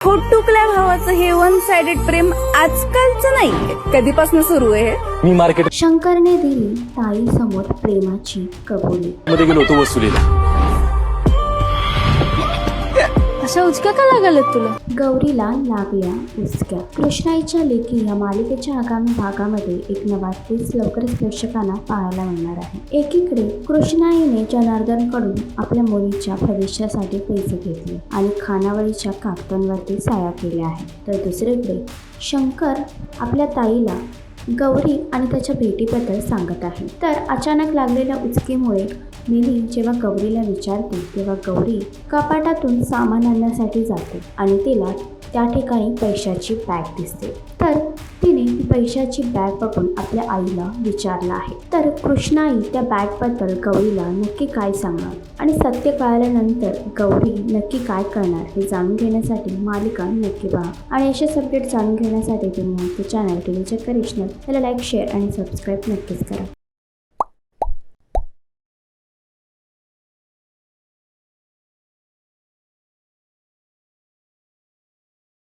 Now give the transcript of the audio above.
खोटुकल्या भावाचं हे one sided प्रेम आजकालचं नाही, कधीपासून सुरू आहे? मी मार्केट शंकरने दिली ताई समोर प्रेमाची कबुली. मध्ये गेलो होतो वसुलीला. अशा उचक्या का लागल्यात तुला? गौरीला लागल्या उचक्या. कृष्णाईच्या लेखी या मालिकेच्या आगामी भागामध्ये एक नवा ट्विस्ट लवकरच प्रेक्षकांना पाहायला मिळणार आहे. एकीकडे कृष्णाईने जनार्दनकडून आपल्या मुलीच्या भविष्यासाठी पैसे घेतले आणि खानावळीच्या कागदांवरती सह्या केल्या आहेत, तर दुसरीकडे शंकर आपल्या ताईला गौरी आणि त्याच्या भेटीबद्दल सांगत आहे. तर अचानक लागलेल्या उचकीमुळे मिली जेव्हा गौरीला विचारते तेव्हा गौरी कपाटातून सामान आणण्यासाठी जाते आणि तिला त्या ठिकाणी पैशाची बॅग दिसते. तर तिने पैशाची बॅग बघून आपल्या आईला विचारलं आहे. तर कृष्णाई त्या बॅगबद्दल गौरीला नक्की काय सांगणार आणि सत्य कळाल्यानंतर गौरी नक्की काय करणार हे जाणून घेण्यासाठी मालिका नक्की पहा. आणि असेच अपडेट जाणून घेण्यासाठी तुम्ही आमचे चॅनल टीव्ही चक्कर याला लाईक, शेअर आणि सबस्क्राईब नक्कीच करा.